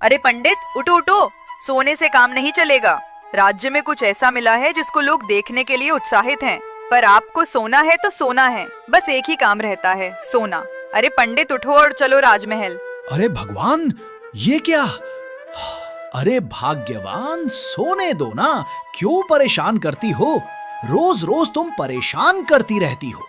अरे पंडित उठो उठो, सोने से काम नहीं चलेगा। राज्य में कुछ ऐसा मिला है जिसको लोग देखने के लिए उत्साहित हैं, पर आपको सोना है तो सोना है, बस एक ही काम रहता है, सोना। अरे पंडित उठो और चलो राजमहल। अरे भगवान, ये क्या? अरे भाग्यवान, सोने दो ना, क्यों परेशान करती हो? रोज रोज तुम परेशान करती रहती हो।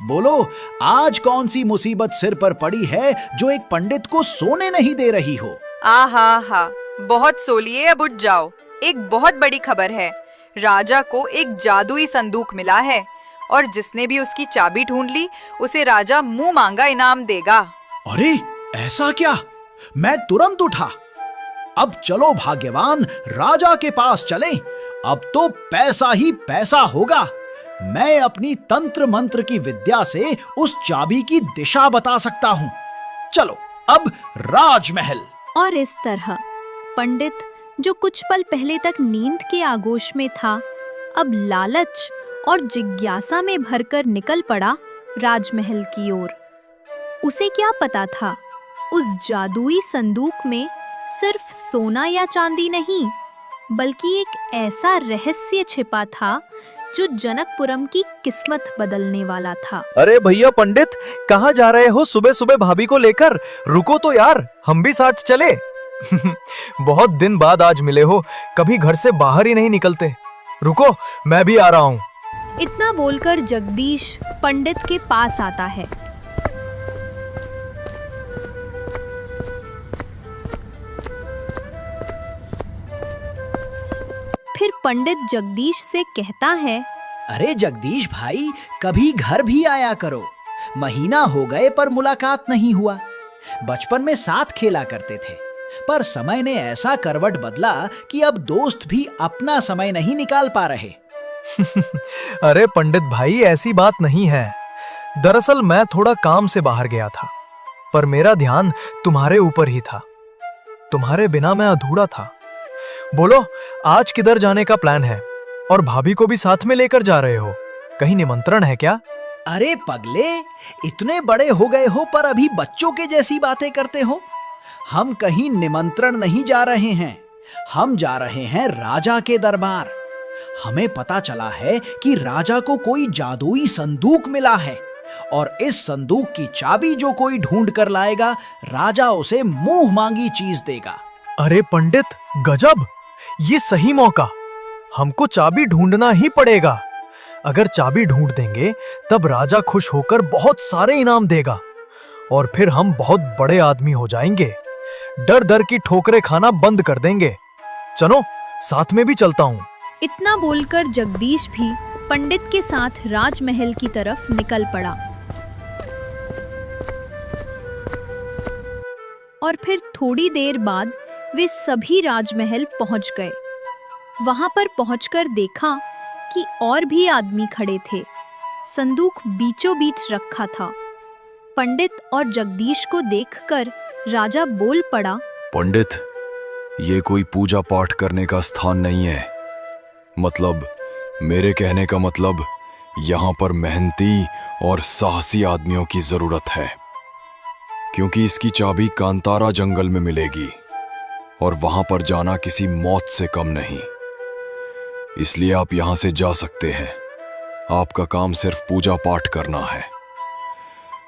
बोलो, आज कौन सी मुसीबत सिर पर पड़ी है जो एक पंडित को सोने नहीं दे रही हो? हा, बहुत सो लिए, अब उठ जाओ। एक बहुत बड़ी खबर है। राजा को एक जादुई संदूक मिला है और जिसने भी उसकी चाबी ढूंढ ली उसे राजा मुंह मांगा इनाम देगा। अरे ऐसा क्या? मैं तुरंत उठा। अब चलो भाग्यवान, राजा के पास चलें। अब तो पैसा ही पैसा होगा। मैं अपनी तंत्र मंत्र की विद्या से उस चाबी की दिशा बता सकता हूँ। चलो अब राजमहल। और इस तरह पंडित, जो कुछ पल पहले तक नींद के आगोश में था, अब लालच और जिज्ञासा में भरकर निकल पड़ा राजमहल की ओर। उसे क्या पता था, उस जादुई संदूक में सिर्फ सोना या चांदी नहीं, बल्कि एक ऐसा रहस्य छिपा था जो जनकपुरम की किस्मत बदलने वाला था। अरे भैया पंडित, कहाँ जा रहे हो सुबह सुबह भाभी को लेकर? रुको तो यार, हम भी साथ चले। बहुत दिन बाद आज मिले हो, कभी घर से बाहर ही नहीं निकलते। रुको, मैं भी आ रहा हूँ। इतना बोलकर जगदीश पंडित के पास आता है। फिर पंडित जगदीश से कहता है, अरे जगदीश भाई, कभी घर भी आया करो। महीना हो गए पर मुलाकात नहीं हुआ। बचपन में साथ खेला करते थे, पर समय ने ऐसा करवट बदला कि अब दोस्त भी अपना समय नहीं निकाल पा रहे। अरे पंडित भाई, ऐसी बात नहीं है। दरअसल मैं थोड़ा काम से बाहर गया था, पर मेरा ध्यान तुम्हारे ऊपर ही था। तुम्हारे बिना मैं अधूरा था। बोलो, आज किधर जाने का प्लान है? और भाभी को भी साथ में लेकर जा रहे हो? कहीं निमंत्रण है क्या? अरे पगले, इतने बड़े हो गए हो पर अभी बच्चों के जैसी बातें करते हो। हम कहीं निमंत्रण नहीं जा रहे हैं, हम जा रहे हैं राजा के दरबार। हमें पता चला है कि राजा को कोई जादुई संदूक मिला है और इस संदूक की चाबी जो कोई ढूंढ कर लाएगा, राजा उसे मुंह मांगी चीज देगा। अरे पंडित, गजब! ये सही मौका। हमको चाबी ढूंढना ही पड़ेगा। अगर चाबी ढूंढ देंगे तब राजा खुश होकर बहुत सारे इनाम देगा और फिर हम बहुत बड़े आदमी हो जाएंगे। डर डर की ठोकरें खाना बंद कर देंगे। चलो, साथ में भी चलता हूँ। इतना बोलकर जगदीश भी पंडित के साथ राजमहल की तरफ निकल पड़ा। और फिर थोड़ी देर बाद वे सभी राजमहल पहुंच गए। वहां पर पहुंचकर देखा कि और भी आदमी खड़े थे। संदूक बीचों बीच रखा था। पंडित और जगदीश को देखकर राजा बोल पड़ा, पंडित, ये कोई पूजा पाठ करने का स्थान नहीं है। मतलब, मेरे कहने का मतलब, यहाँ पर मेहनती और साहसी आदमियों की जरूरत है, क्योंकि इसकी चाबी कांतारा जंगल में मिलेगी और वहां पर जाना किसी मौत से कम नहीं। इसलिए आप यहां से जा सकते हैं। आपका काम सिर्फ पूजा पाठ करना है।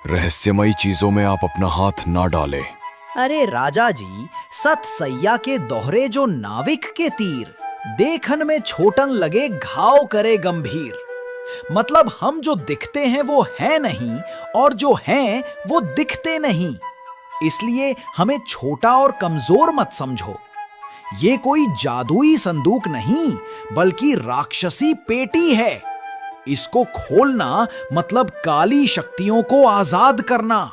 रहस्यमयी चीजों में आप अपना हाथ ना डालें। अरे राजा जी, सत सैया के दोहरे जो नाविक के तीर, देखन में छोटन लगे घाव करे गंभीर। मतलब हम जो दिखते हैं वो है नहीं और जो हैं वो दिखते नहीं। इसलिए हमें छोटा और कमजोर मत समझो। ये कोई जादुई संदूक नहीं, बल्कि राक्षसी पेटी है। इसको खोलना मतलब काली शक्तियों को आजाद करना।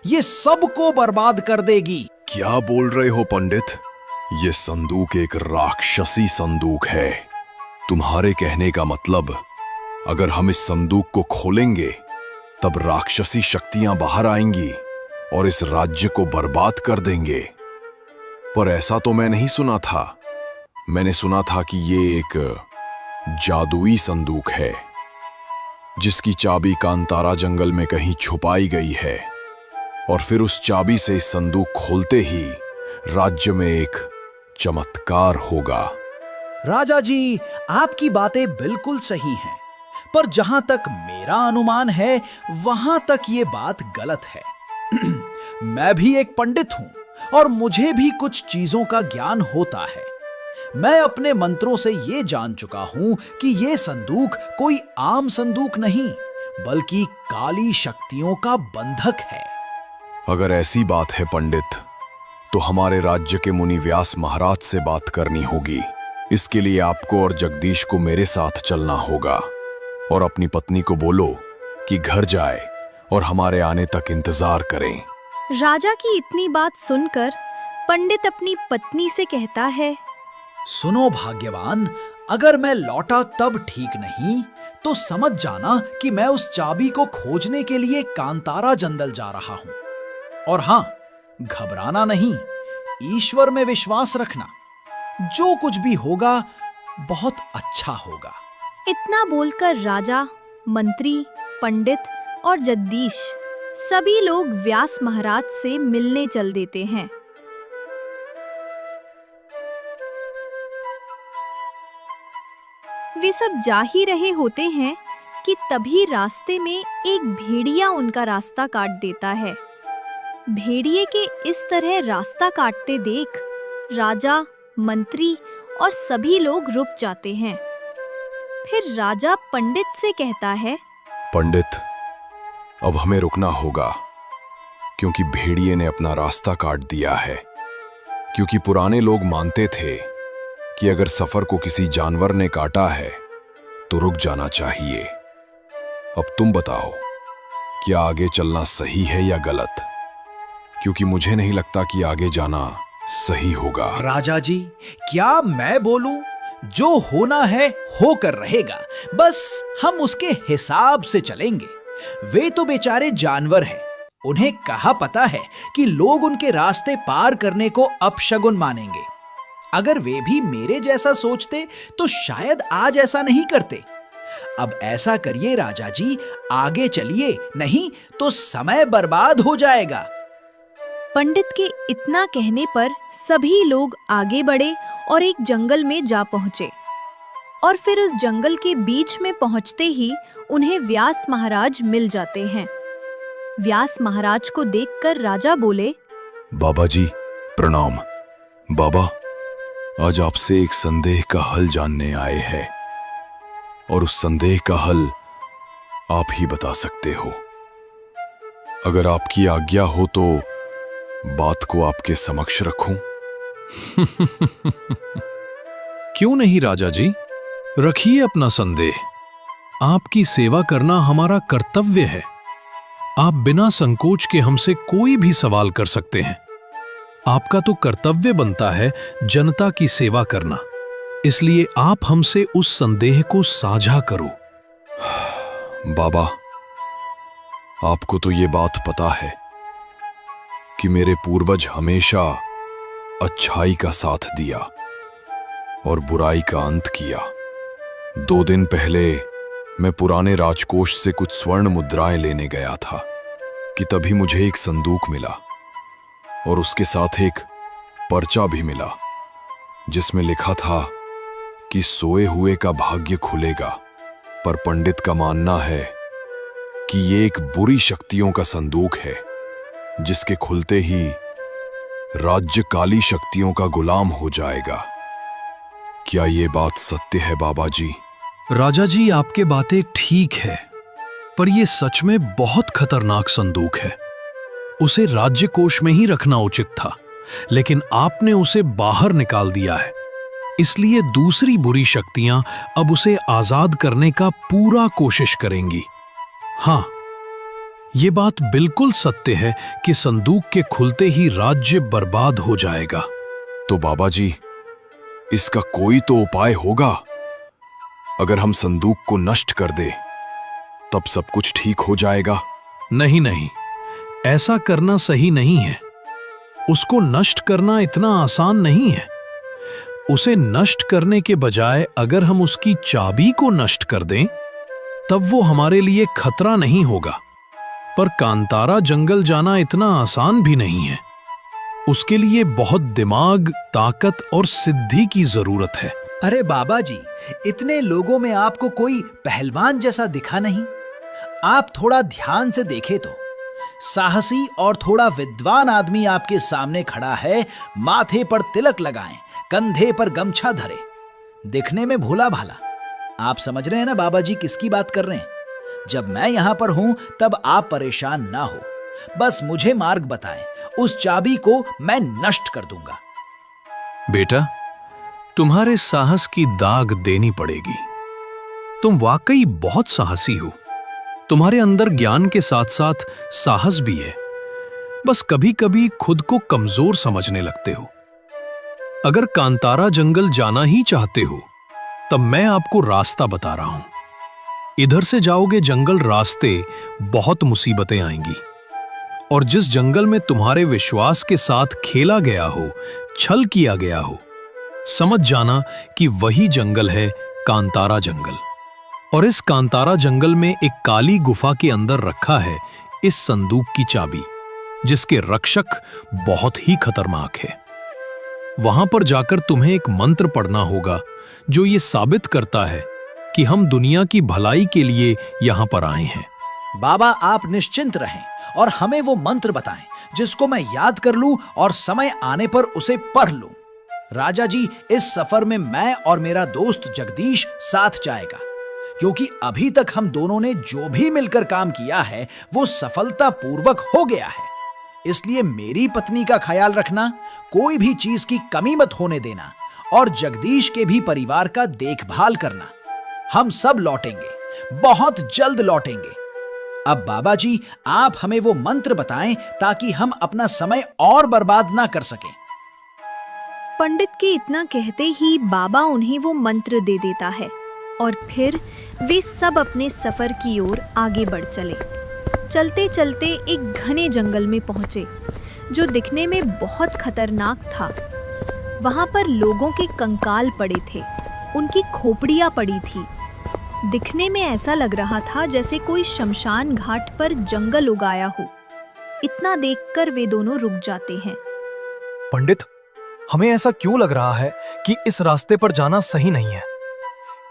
ये सबको बर्बाद कर देगी। क्या बोल रहे हो पंडित? ये संदूक एक राक्षसी संदूक है। तुम्हारे कहने का मतलब, अगर हम इस संदूक को खोलेंगे तब राक्षसी शक्तियां बाहर आएंगी और इस राज्य को बर्बाद कर देंगे। पर ऐसा तो मैं नहीं सुना था। मैंने सुना था कि ये एक जादुई संदूक है जिसकी चाबी कांतारा जंगल में कहीं छुपाई गई है और फिर उस चाबी से इस संदूक खोलते ही राज्य में एक चमत्कार होगा। राजा जी, आपकी बातें बिल्कुल सही हैं, पर जहां तक मेरा अनुमान है वहां तक ये बात गलत है। मैं भी एक पंडित हूं और मुझे भी कुछ चीजों का ज्ञान होता है। मैं अपने मंत्रों से ये जान चुका हूं कि ये संदूक कोई आम संदूक नहीं, बल्कि काली शक्तियों का बंधक है। अगर ऐसी बात है पंडित, तो हमारे राज्य के मुनि व्यास महाराज से बात करनी होगी। इसके लिए आपको और जगदीश को मेरे साथ चलना होगा और अपनी पत्नी को बोलो कि घर जाए और हमारे आने तक इंतजार करें। राजा की इतनी बात सुनकर पंडित अपनी पत्नी से कहता है, सुनो भाग्यवान, अगर मैं लौटा तब ठीक नहीं तो समझ जाना कि मैं उस चाबी को खोजने के लिए कांतारा जंगल जा रहा हूं। और हां, घबराना नहीं, ईश्वर में विश्वास रखना। जो कुछ भी होगा बहुत अच्छा होगा। इतना बोलकर राजा, मंत्री, पंडित और जगदीश सभी लोग व्यास महाराज से मिलने चल देते हैं। वे सब जा ही रहे होते हैं कि तभी रास्ते में एक भेड़िया उनका रास्ता काट देता है। भेड़िए के इस तरह रास्ता काटते देख राजा, मंत्री और सभी लोग रुक जाते हैं। फिर राजा पंडित से कहता है, पंडित, अब हमें रुकना होगा क्योंकि भेड़िए ने अपना रास्ता काट दिया है। क्योंकि पुराने लोग मानते थे कि अगर सफर को किसी जानवर ने काटा है तो रुक जाना चाहिए। अब तुम बताओ, क्या आगे चलना सही है या गलत? क्योंकि मुझे नहीं लगता कि आगे जाना सही होगा। राजा जी, क्या मैं बोलूं? जो होना है होकर रहेगा, बस हम उसके हिसाब से चलेंगे। वे तो बेचारे जानवर हैं, उन्हें कहाँ पता है कि लोग उनके रास्ते पार करने को अपशगुन मानेंगे। अगर वे भी मेरे जैसा सोचते तो शायद आज ऐसा नहीं करते। अब ऐसा करिए राजा जी, आगे चलिए, नहीं तो समय बर्बाद हो जाएगा। पंडित के इतना कहने पर सभी लोग आगे बढ़े और एक जंगल में जा पहुंचे। और फिर उस जंगल के बीच में पहुंचते ही उन्हें व्यास महाराज मिल जाते हैं। व्यास महाराज को देखकर राजा बोले, बाबा जी प्रणाम। बाबा, आज आपसे एक संदेह का हल जानने आए हैं और उस संदेह का हल आप ही बता सकते हो। अगर आपकी आज्ञा हो तो बात को आपके समक्ष रखूं। क्यों नहीं राजा जी, रखिए अपना संदेह। आपकी सेवा करना हमारा कर्तव्य है। आप बिना संकोच के हमसे कोई भी सवाल कर सकते हैं। आपका तो कर्तव्य बनता है जनता की सेवा करना, इसलिए आप हमसे उस संदेह को साझा करो। बाबा, आपको तो ये बात पता है कि मेरे पूर्वज हमेशा अच्छाई का साथ दिया और बुराई का अंत किया। 2 दिन पहले मैं पुराने राजकोष से कुछ स्वर्ण मुद्राएं लेने गया था कि तभी मुझे एक संदूक मिला और उसके साथ एक पर्चा भी मिला जिसमें लिखा था कि सोए हुए का भाग्य खुलेगा। पर पंडित का मानना है कि ये एक बुरी शक्तियों का संदूक है जिसके खुलते ही राज्य काली शक्तियों का गुलाम हो जाएगा। क्या ये बात सत्य है बाबा जी? राजा जी, आपके बातें ठीक है, पर यह सच में बहुत खतरनाक संदूक है। उसे राज्य कोष में ही रखना उचित था, लेकिन आपने उसे बाहर निकाल दिया है। इसलिए दूसरी बुरी शक्तियां अब उसे आजाद करने का पूरा कोशिश करेंगी। हां, ये बात बिल्कुल सत्य है कि संदूक के खुलते ही राज्य बर्बाद हो जाएगा। तो बाबा जी, इसका कोई तो उपाय होगा। अगर हम संदूक को नष्ट कर दे तब सब कुछ ठीक हो जाएगा। नहीं नहीं, ऐसा करना सही नहीं है। उसको नष्ट करना इतना आसान नहीं है। उसे नष्ट करने के बजाय अगर हम उसकी चाबी को नष्ट कर दें तब वो हमारे लिए खतरा नहीं होगा। पर कांतारा जंगल जाना इतना आसान भी नहीं है। उसके लिए बहुत दिमाग, ताकत और सिद्धि की जरूरत है। अरे बाबा जी, इतने लोगों में आपको कोई पहलवान जैसा दिखा नहीं। आप थोड़ा ध्यान से देखें तो साहसी और थोड़ा विद्वान आदमी आपके सामने खड़ा है। माथे पर तिलक लगाएं, कंधे पर गमछा धरे, दिखने में भोला भाला। आप समझ रहे हैं ना बाबा जी किसकी बात कर रहे हैं? जब मैं यहां पर हूं तब आप परेशान ना हो, बस मुझे मार्ग बताएं, उस चाबी को मैं नष्ट कर दूंगा। बेटा, तुम्हारे साहस की दाग देनी पड़ेगी। तुम वाकई बहुत साहसी हो। तुम्हारे अंदर ज्ञान के साथ साथ साहस भी है, बस कभी कभी खुद को कमजोर समझने लगते हो। अगर कांतारा जंगल जाना ही चाहते हो तब मैं आपको रास्ता बता रहा हूं। इधर से जाओगे जंगल रास्ते बहुत मुसीबतें आएंगी, और जिस जंगल में तुम्हारे विश्वास के साथ खेला गया हो, छल किया गया हो, समझ जाना कि वही जंगल है कांतारा जंगल। और इस कांतारा जंगल में एक काली गुफा के अंदर रखा है इस संदूक की चाबी, जिसके रक्षक बहुत ही खतरनाक है। वहां पर जाकर तुम्हें एक मंत्र पढ़ना होगा जो ये साबित करता है कि हम दुनिया की भलाई के लिए यहां पर आए हैं। बाबा, आप निश्चिंत रहें और हमें वो मंत्र बताएं जिसको मैं याद कर लूं और समय आने पर उसे पढ़ लूं। राजा जी, इस सफर में मैं और मेरा दोस्त जगदीश साथ जाएगा, क्योंकि अभी तक हम दोनों ने जो भी मिलकर काम किया है वो सफलतापूर्वक हो गया है। इसलिए मेरी पत्नी का ख्याल रखना, कोई भी चीज की कमी मत होने देना, और जगदीश के भी परिवार का देखभाल करना। हम सब लौटेंगे, बहुत जल्द लौटेंगे। अब बाबा जी, आप हमें वो मंत्र बताएं ताकि हम अपना समय और बर्बाद ना कर सकें। पंडित के इतना कहते ही बाबा उन्हें वो मंत्र दे देता है, और फिर वे सब अपने सफर की ओर आगे बढ़ चले। चलते चलते एक घने जंगल में पहुंचे, जो दिखने में बहुत खतरनाक था। वहां पर लोगों के कंकाल पड़े थे, उनकी खोपड़ियां पड़ी थी। दिखने में ऐसा लग रहा था जैसे कोई शमशान घाट पर जंगल उगाया हो। इतना देखकर वे दोनों रुक जाते हैं। पंडित, हमें ऐसा क्यों लग रहा है कि इस रास्ते पर जाना सही नहीं है?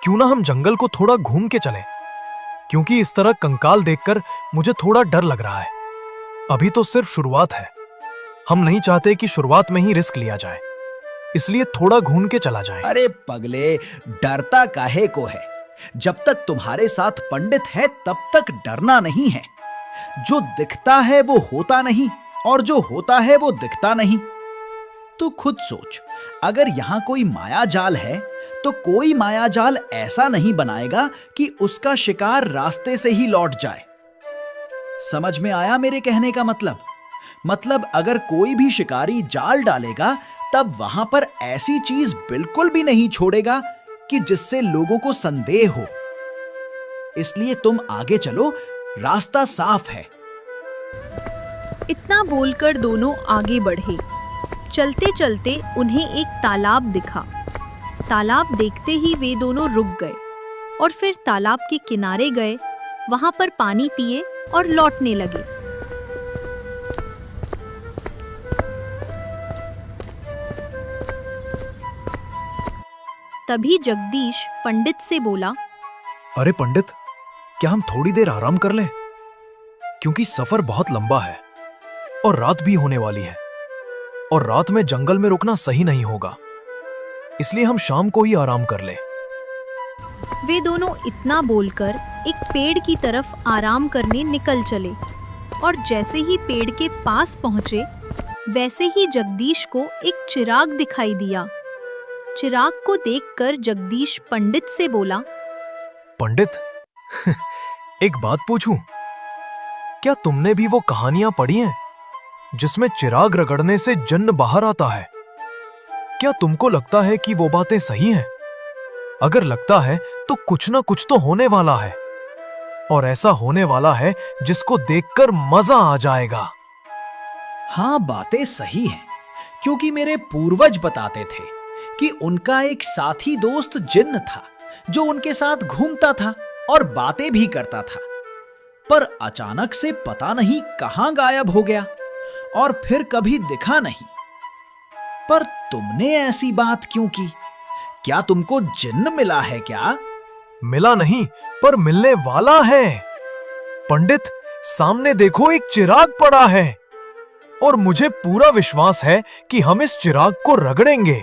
क्यों ना हम जंगल को थोड़ा घूम के चलें? क्योंकि इस तरह कंकाल देखकर मुझे थोड़ा डर लग रहा है। अभी तो सिर्फ शुरुआत है। हम नहीं चाहते कि शुरुआत में ही रिस्क लिया जाए, इसलिए थोड़ा घूम के चला जाए। अरे पगले, डरता काहे को है? जब तक तुम्हारे साथ पंडित है तब तक डरना नहीं है। जो दिखता है वो होता नहीं, और जो होता है वो दिखता नहीं। तू खुद सोच, अगर यहां कोई माया जाल है तो कोई माया जाल ऐसा नहीं बनाएगा कि उसका शिकार रास्ते से ही लौट जाए। समझ में आया मेरे कहने का मतलब अगर कोई भी शिकारी जाल डालेगा तब वहां पर ऐसी चीज बिल्कुल भी नहीं छोड़ेगा कि जिससे लोगों को संदेह हो। इसलिए तुम आगे चलो, रास्ता साफ है। इतना बोलकर दोनों आगे बढ़े। चलते चलते उन्हें एक तालाब दिखा। तालाब देखते ही वे दोनों रुक गए और फिर तालाब के किनारे गए, वहां पर पानी पिए और लौटने लगे। तभी जगदीश पंडित से बोला, अरे पंडित, क्या हम थोड़ी देर आराम कर लें? क्योंकि सफर बहुत लंबा है और रात भी होने वाली है, और रात में जंगल में रुकना सही नहीं होगा। इसलिए हम शाम को ही आराम कर लें। वे दोनों इतना बोलकर एक पेड़ की तरफ आराम करने निकल चले, और जैसे ही पेड़ के पास पहुंचे वैसे ही जगदीश को एक चिराग दिखाई दिया। चिराग को देखकर जगदीश पंडित से बोला, पंडित, एक बात पूछूं? क्या तुमने भी वो कहानियां पढ़ी हैं जिसमें चिराग रगड़ने से जन्न बाहर आता है? क्या तुमको लगता है कि वो बातें सही हैं? अगर लगता है तो कुछ ना कुछ तो होने वाला है, और ऐसा होने वाला है जिसको देखकर मजा आ जाएगा। हाँ, बातें सही हैं, क्योंकि मेरे पूर्वज बताते थे कि उनका एक साथी दोस्त जिन्न था जो उनके साथ घूमता था और बातें भी करता था, पर अचानक से पता नहीं कहां गायब हो गया और फिर कभी दिखा नहीं। पर तुमने ऐसी बात क्यों की? क्या तुमको जिन्न मिला है क्या? मिला नहीं, पर मिलने वाला है। पंडित, सामने देखो, एक चिराग पड़ा है और मुझे पूरा विश्वास है कि हम इस चिराग को रगड़ेंगे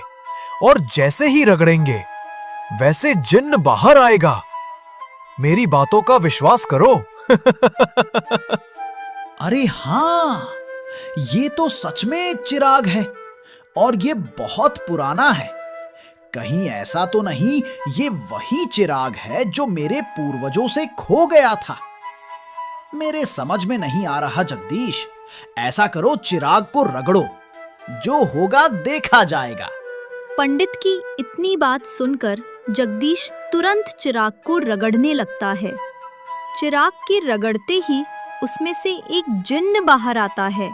और जैसे ही रगड़ेंगे वैसे जिन्न बाहर आएगा। मेरी बातों का विश्वास करो। अरे हाँ, ये तो सच में एक चिराग है और ये बहुत पुराना है। कहीं ऐसा तो नहीं ये वही चिराग है जो मेरे पूर्वजों से खो गया था? मेरे समझ में नहीं आ रहा जगदीश। ऐसा करो, चिराग को रगड़ो, जो होगा देखा जाएगा। पंडित की इतनी बात सुनकर जगदीश तुरंत चिराग को रगड़ने लगता है। चिराग के रगड़ते ही उसमें से एक जिन्न बाहर आता है।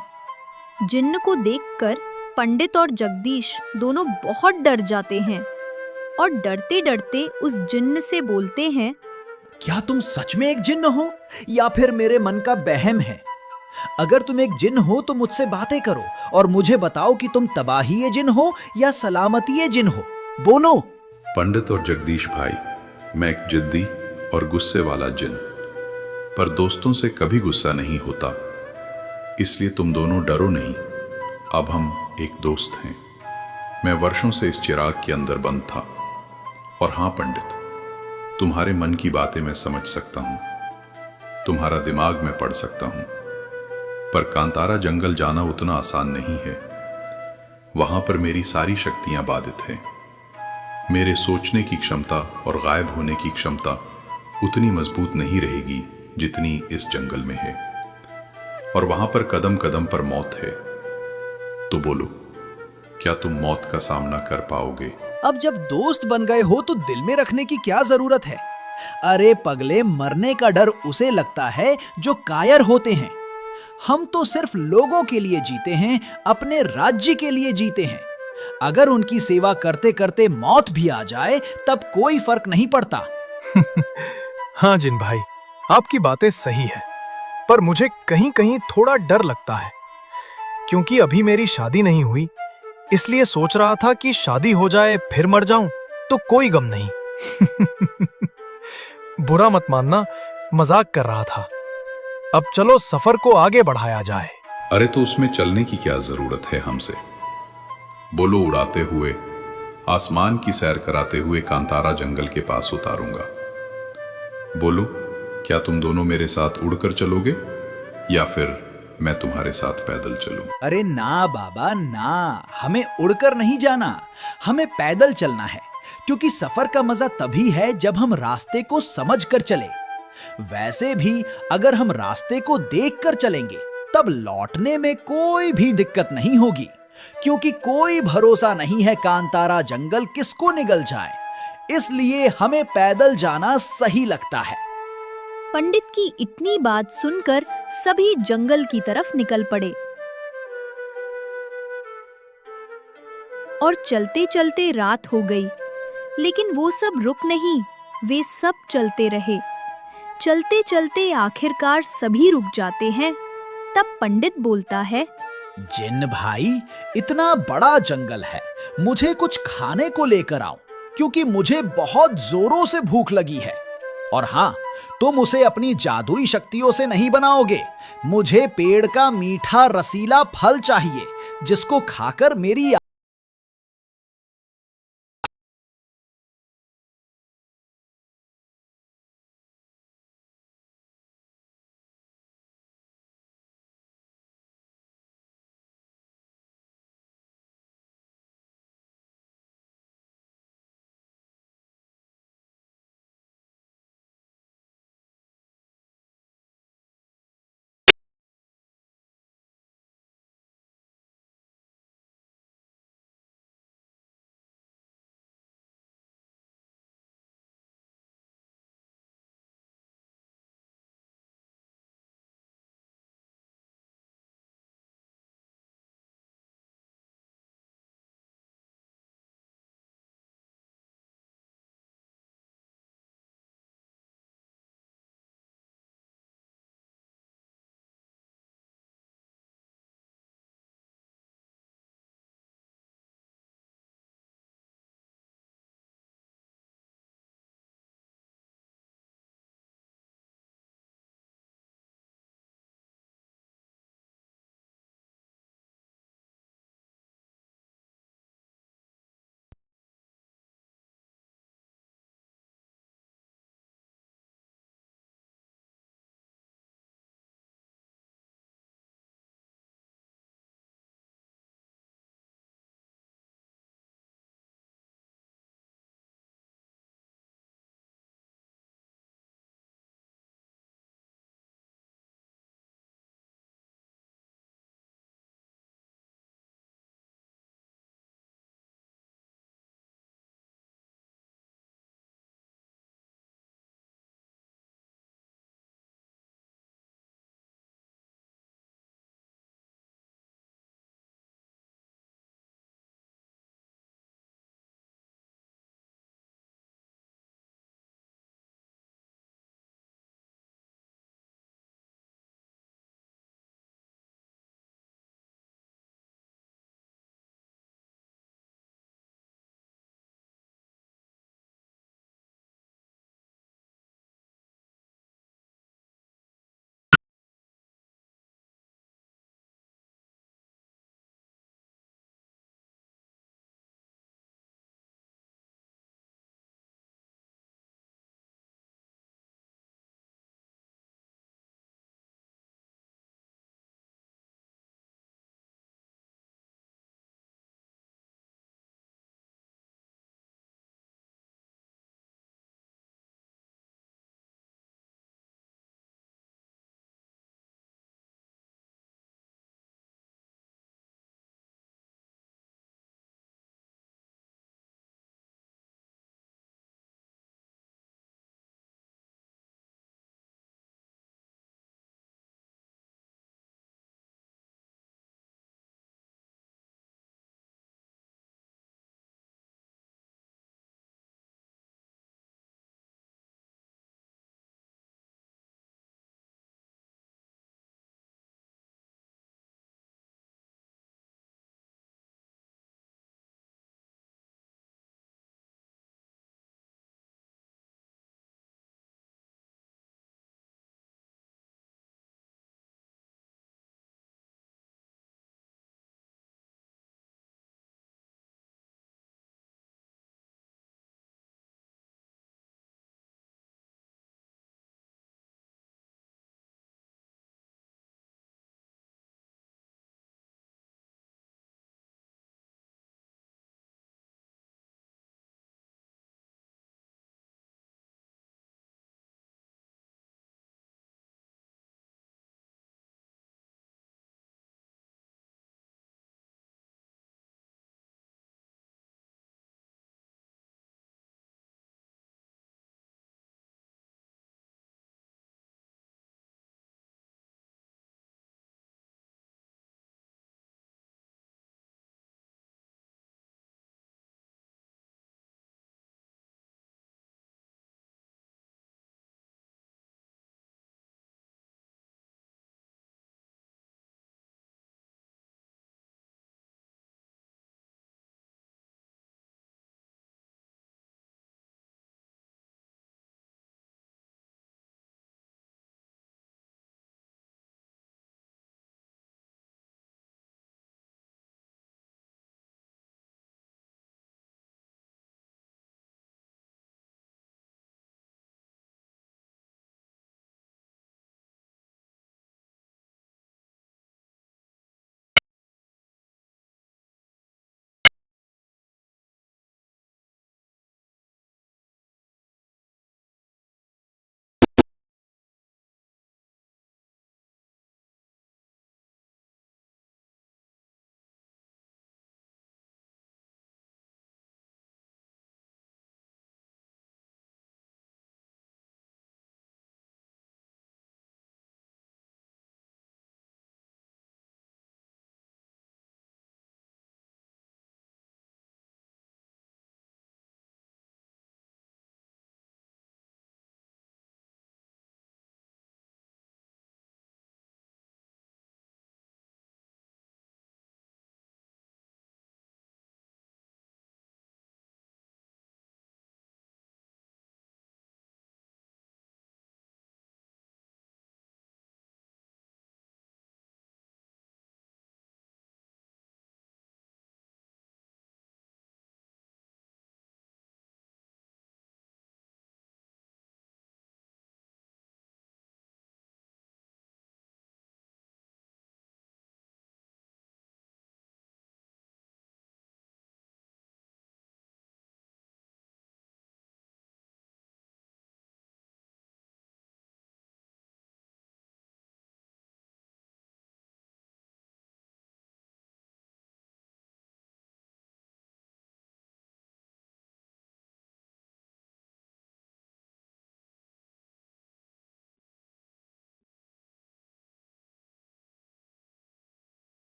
जिन्न को देखकर पंडित और जगदीश दोनों बहुत डर जाते हैं और डरते डरते उस जिन्न से बोलते हैं, क्या तुम सच में एक जिन्न हो या फिर मेरे मन का वहम है? अगर तुम एक जिन्न हो तो मुझसे बातें करो और मुझे बताओ कि तुम तबाही जिन्न हो या सलामती जिन्न हो। बोलो। पंडित और जगदीश भाई, मैं एक जिद्दी और गुस्से वाला जिन्न, पर दोस्तों से कभी गुस्सा नहीं होता, इसलिए तुम दोनों डरो नहीं। अब हम एक दोस्त हैं। मैं वर्षों से इस चिराग के अंदर बंद था और हाँ पंडित, तुम्हारे मन की बातें मैं समझ सकता हूं, तुम्हारा दिमाग में पढ़ सकता हूं, पर कांतारा जंगल जाना उतना आसान नहीं है। वहां पर मेरी सारी शक्तियां बाधित हैं। मेरे सोचने की क्षमता और गायब होने की क्षमता उतनी मजबूत नहीं रहेगी जितनी इस जंगल में है, और वहां पर कदम कदम पर मौत है। तो बोलो, क्या तुम मौत का सामना कर पाओगे? अब जब दोस्त बन गए हो तो दिल में रखने की क्या जरूरत है? अरे पगले, मरने का डर उसे लगता है जो कायर होते हैं। हम तो सिर्फ लोगों के लिए जीते हैं, अपने राज्य के लिए जीते हैं। अगर उनकी सेवा करते करते मौत भी आ जाए तब कोई फर्क नहीं पड़ता। हाँ जिन भाई, आपकी बातें सही है, पर मुझे कहीं कहीं थोड़ा डर लगता है, क्योंकि अभी मेरी शादी नहीं हुई, इसलिए सोच रहा था कि शादी हो जाए फिर मर जाऊं तो कोई गम नहीं। बुरा मत मानना, मजाक कर रहा था। अब चलो सफर को आगे बढ़ाया जाए। अरे तो उसमें चलने की क्या जरूरत है हमसे? बोलो, उड़ाते हुए, आसमान की सैर कराते हुए कांतारा जंगल के पास उतारूंगा। बोलो, क्या तुम दोनों मेरे साथ उड़कर चलोगे या फिर मैं तुम्हारे साथ पैदल चलूं? अरे ना बाबा ना, हमें उड़कर नहीं जाना, हमें पैदल चलना है, क्योंकि सफर का मजा तभी है जब हम रास्ते को समझकर चले। वैसे भी अगर हम रास्ते को देखकर चलेंगे तब लौटने में कोई भी दिक्कत नहीं होगी, क्योंकि कोई भरोसा नहीं है कांतारा जंगल किसको निगल जाए। इसलिए हमें पैदल जाना सही लगता है। पंडित की इतनी बात सुनकर सभी जंगल की तरफ निकल पड़े और चलते चलते रात हो गई, लेकिन वो सब रुक नहीं, वे सब चलते रहे। चलते चलते आखिरकार सभी रुक जाते हैं। तब पंडित बोलता है, जिन्न भाई, इतना बड़ा जंगल है, मुझे कुछ खाने को लेकर आओ, क्योंकि मुझे बहुत जोरों से भूख लगी है। और हाँ, तुम उसे अपनी जादुई शक्तियों से नहीं बनाओगे। मुझे पेड़ का मीठा रसीला फल चाहिए जिसको खाकर मेरी